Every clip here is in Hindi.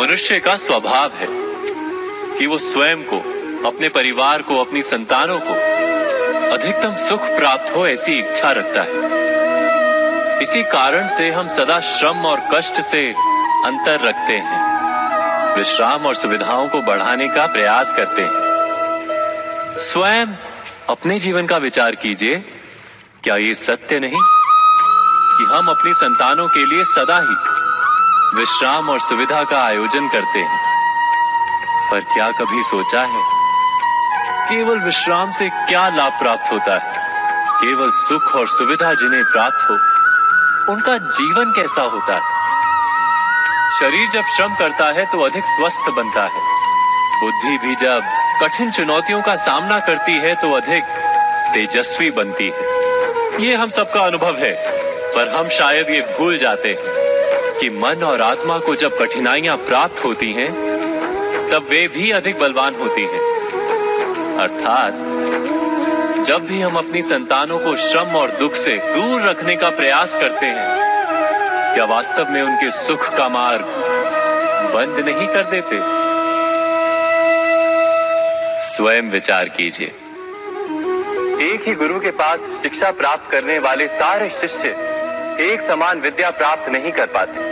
मनुष्य का स्वभाव है कि वो स्वयं को, अपने परिवार को, अपनी संतानों को अधिकतम सुख प्राप्त हो ऐसी इच्छा रखता है। इसी कारण से हम सदा श्रम और कष्ट से अंतर रखते हैं, विश्राम और सुविधाओं को बढ़ाने का प्रयास करते हैं। स्वयं अपने जीवन का विचार कीजिए, क्या ये सत्य नहीं कि हम अपनी संतानों के लिए सदा ही विश्राम और सुविधा का आयोजन करते हैं? पर क्या कभी सोचा है केवल विश्राम से क्या लाभ प्राप्त होता है? केवल सुख और सुविधा जिन्हें प्राप्त हो उनका जीवन कैसा होता है? शरीर जब श्रम करता है तो अधिक स्वस्थ बनता है। बुद्धि भी जब कठिन चुनौतियों का सामना करती है तो अधिक तेजस्वी बनती है। ये हम सबका अनुभव है, पर हम शायद ये भूल जाते हैं कि मन और आत्मा को जब कठिनाइयां प्राप्त होती हैं, तब वे भी अधिक बलवान होती हैं। अर्थात जब भी हम अपनी संतानों को श्रम और दुख से दूर रखने का प्रयास करते हैं, क्या वास्तव में उनके सुख का मार्ग बंद नहीं कर देते? स्वयं विचार कीजिए। एक ही गुरु के पास शिक्षा प्राप्त करने वाले सारे शिष्य एक समान विद्या प्राप्त नहीं कर पाते।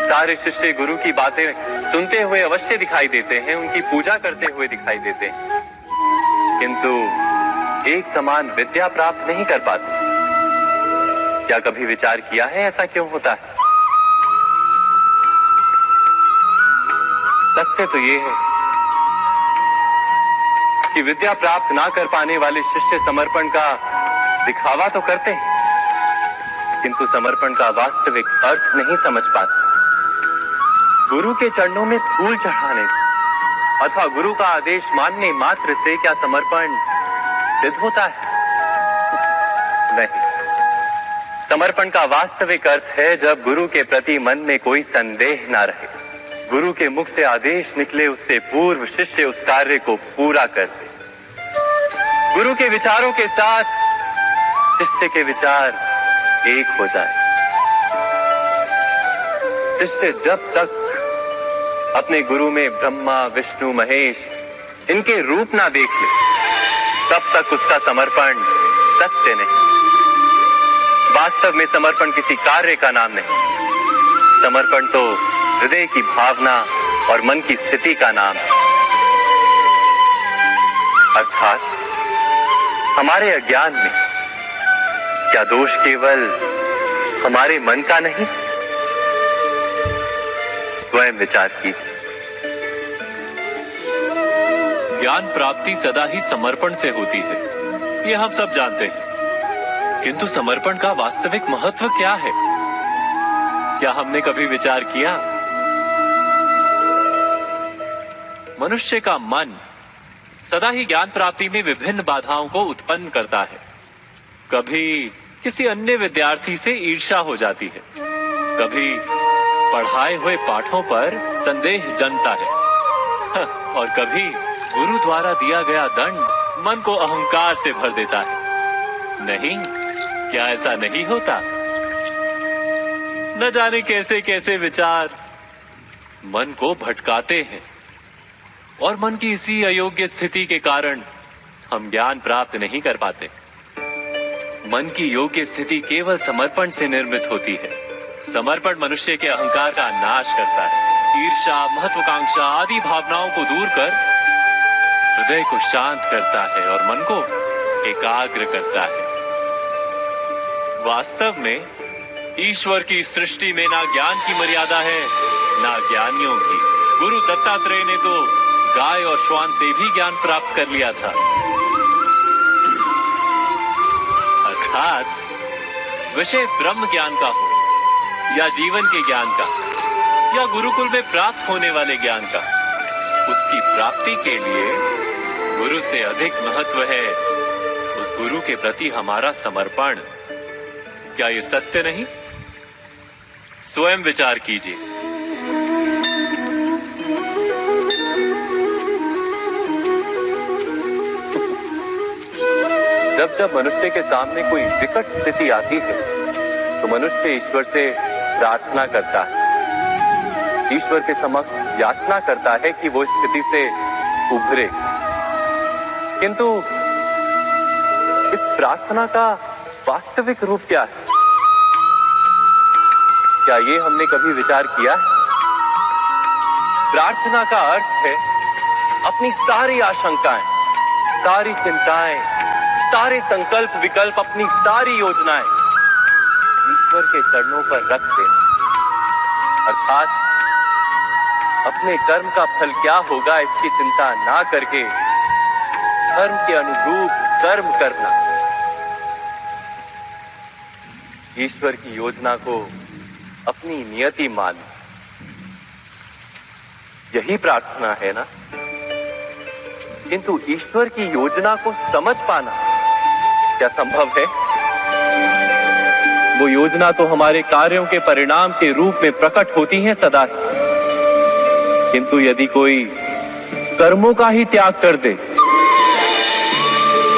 सारे शिष्य गुरु की बातें सुनते हुए अवश्य दिखाई देते हैं, उनकी पूजा करते हुए दिखाई देते हैं, किंतु एक समान विद्या प्राप्त नहीं कर पाते। क्या कभी विचार किया है ऐसा क्यों होता है? सत्य तो ये है कि विद्या प्राप्त ना कर पाने वाले शिष्य समर्पण का दिखावा तो करते हैं, किंतु समर्पण का वास्तविक अर्थ नहीं समझ पाते। गुरु के चरणों में फूल चढ़ाने से अथवा गुरु का आदेश मानने मात्र से क्या समर्पण सिद्ध होता है? नहीं। समर्पण का वास्तविक अर्थ है जब गुरु के प्रति मन में कोई संदेह ना रहे, गुरु के मुख से आदेश निकले उससे पूर्व शिष्य उस कार्य को पूरा कर दे। गुरु के विचारों के साथ शिष्य के विचार एक हो जाए। शिष्य जब तक अपने गुरु में ब्रह्मा, विष्णु, महेश इनके रूप ना देख ले, तब तक उसका समर्पण सत्य नहीं। वास्तव में समर्पण किसी कार्य का नाम नहीं, समर्पण तो हृदय की भावना और मन की स्थिति का नाम है। अर्थात हमारे अज्ञान में क्या दोष केवल हमारे मन का नहीं? स्वयं विचार कीजिए। ज्ञान प्राप्ति सदा ही समर्पण से होती है, यह हम सब जानते हैं, किंतु समर्पण का वास्तविक महत्व क्या है? क्या हमने कभी विचार किया? मनुष्य का मन सदा ही ज्ञान प्राप्ति में विभिन्न बाधाओं को उत्पन्न करता है। कभी किसी अन्य विद्यार्थी से ईर्ष्या हो जाती है, कभी पढ़ाए हुए पाठों पर संदेह जन्मता है, और कभी गुरु द्वारा दिया गया दंड मन को अहंकार से भर देता है। नहीं, क्या ऐसा नहीं होता? न जाने कैसे कैसे विचार मन को भटकाते हैं, और मन की इसी अयोग्य स्थिति के कारण हम ज्ञान प्राप्त नहीं कर पाते। मन की योग्य स्थिति केवल समर्पण से निर्मित होती है। समर्पण मनुष्य के अहंकार का नाश करता है, ईर्ष्या, महत्वाकांक्षा आदि भावनाओं को दूर कर हृदय को शांत करता है और मन को एकाग्र करता है। वास्तव में ईश्वर की सृष्टि में ना ज्ञान की मर्यादा है, ना ज्ञानियों की। गुरु दत्तात्रेय ने तो गाय और श्वान से भी ज्ञान प्राप्त कर लिया था। अर्थात विषय ब्रह्म ज्ञान का हो या जीवन के ज्ञान का या गुरुकुल में प्राप्त होने वाले ज्ञान का, उसकी प्राप्ति के लिए गुरु से अधिक महत्व है उस गुरु के प्रति हमारा समर्पण। क्या ये सत्य नहीं? स्वयं विचार कीजिए। जब जब मनुष्य के सामने कोई विकट स्थिति आती है तो मनुष्य ईश्वर से प्रार्थना करता है, ईश्वर के समक्ष याचना करता है कि वो स्थिति से उभरे। किंतु इस प्रार्थना का वास्तविक रूप क्या है? क्या ये हमने कभी विचार किया है? प्रार्थना का अर्थ है अपनी सारी आशंकाएं, सारी चिंताएं, सारे संकल्प विकल्प, अपनी सारी योजनाएं ईश्वर के चरणों पर रख देना। अर्थात अपने कर्म का फल क्या होगा इसकी चिंता ना करके धर्म के अनुरूप कर्म करना। ईश्वर की योजना को अपनी नियति मानना, यही प्रार्थना है ना? किंतु ईश्वर की योजना को समझ पाना क्या संभव है? वो योजना तो हमारे कार्यों के परिणाम के रूप में प्रकट होती है सदा ही, किंतु यदि कोई कर्मों का ही त्याग कर दे,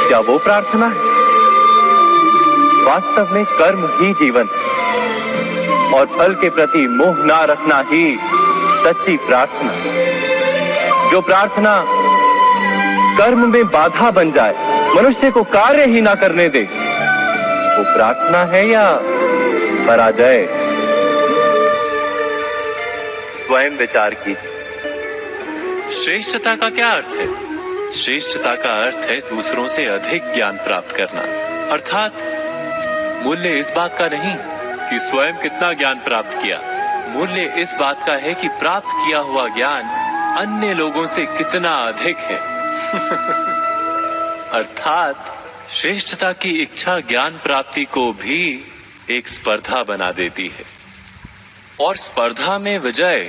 क्या वो प्रार्थना है? वास्तव में कर्म ही जीवन और फल के प्रति मोह ना रखना ही सच्ची प्रार्थना। जो प्रार्थना कर्म में बाधा बन जाए, मनुष्य को कार्य ही ना करने दे, वो प्रार्थना है या पराजय? स्वयं विचार कीजिए। श्रेष्ठता का क्या अर्थ है? श्रेष्ठता का अर्थ है दूसरों से अधिक ज्ञान प्राप्त करना। अर्थात मूल्य इस बात का नहीं कि स्वयं कितना ज्ञान प्राप्त किया, मूल्य इस बात का है कि प्राप्त किया हुआ ज्ञान अन्य लोगों से कितना अधिक है। अर्थात श्रेष्ठता की इच्छा ज्ञान प्राप्ति को भी एक स्पर्धा बना देती है, और स्पर्धा में विजय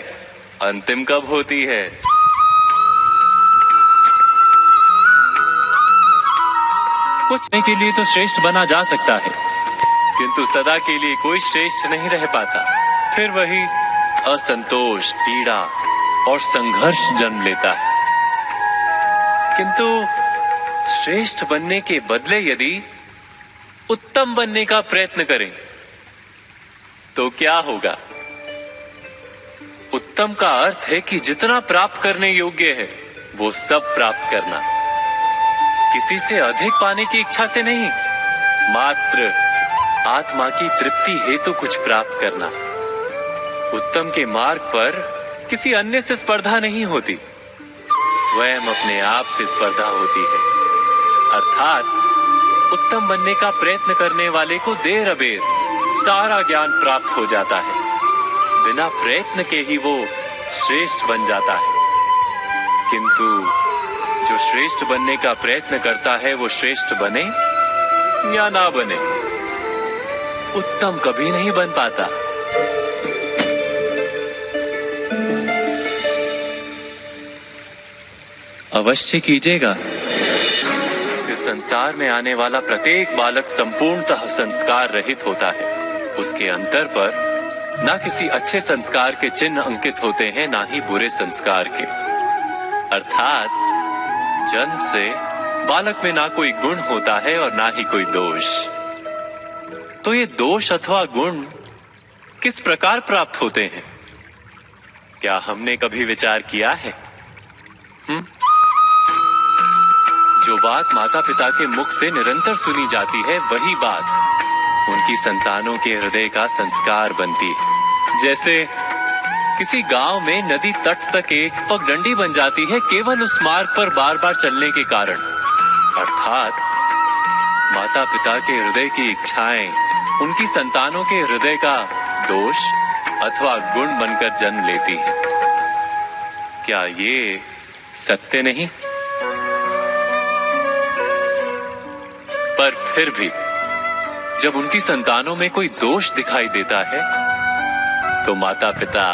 अंतिम कब होती है? कुछ के लिए तो श्रेष्ठ बना जा सकता है, किंतु सदा के लिए कोई श्रेष्ठ नहीं रह पाता। फिर वही असंतोष, पीड़ा और संघर्ष जन्म लेता है। किंतु श्रेष्ठ बनने के बदले यदि उत्तम बनने का प्रयत्न करें तो क्या होगा? उत्तम का अर्थ है कि जितना प्राप्त करने योग्य है वो सब प्राप्त करना, किसी से अधिक पाने की इच्छा से नहीं, मात्र आत्मा की तृप्ति हेतु कुछ प्राप्त करना। उत्तम के मार्ग पर किसी अन्य से स्पर्धा नहीं होती, स्वयं अपने आप से स्पर्धा होती है। अर्थात उत्तम बनने का प्रयत्न करने वाले को देर अबेर सारा ज्ञान प्राप्त हो जाता है, बिना प्रयत्न के ही वो श्रेष्ठ बन जाता है। किंतु जो श्रेष्ठ बनने का प्रयत्न करता है वो श्रेष्ठ बने या ना बने, उत्तम कभी नहीं बन पाता। अवश्य कीजिएगा। इस संसार में आने वाला प्रत्येक बालक संपूर्णतः संस्कार रहित होता है। उसके अंतर पर ना किसी अच्छे संस्कार के चिन्ह अंकित होते हैं, ना ही बुरे संस्कार के। अर्थात जन्म से बालक में ना कोई गुण होता है और ना ही कोई दोष। तो ये दोष अथवा गुण किस प्रकार प्राप्त होते हैं? क्या हमने कभी विचार किया है? जो बात माता पिता के मुख से निरंतर सुनी जाती है, वही बात उनकी संतानों के हृदय का संस्कार बनती है। जैसे किसी गांव में नदी तट तक एक पगडंडी बन जाती है केवल उस मार्ग पर बार बार चलने के कारण। अर्थात माता पिता के हृदय की इच्छाएं उनकी संतानों के हृदय का दोष अथवा गुण बनकर जन्म लेती हैं। क्या ये सत्य नहीं? पर फिर भी जब उनकी संतानों में कोई दोष दिखाई देता है तो माता पिता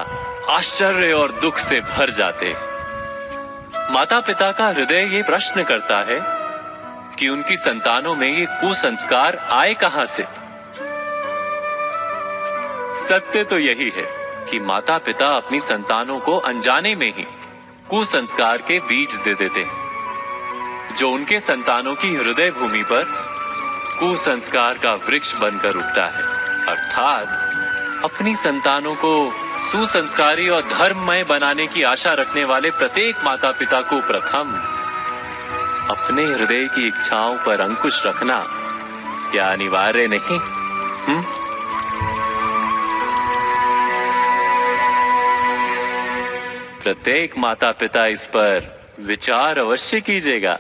आश्चर्य और दुख से भर जाते। माता पिता का हृदय ये प्रश्न करता है कि उनकी संतानों में ये कुसंस्कार आए कहां से? सत्य तो यही है कि माता पिता अपनी संतानों को अनजाने में ही कुसंस्कार के बीज दे देते हैं, जो उनके संतानों की हृदय भूमि पर कुसंस्कार का वृक्ष बनकर उगता है। अर्थात अपनी संतानों को सुसंस्कारी और धर्ममय बनाने की आशा रखने वाले प्रत्येक माता पिता को प्रथम अपने हृदय की इच्छाओं पर अंकुश रखना क्या अनिवार्य नहीं? प्रत्येक माता पिता इस पर विचार अवश्य कीजिएगा।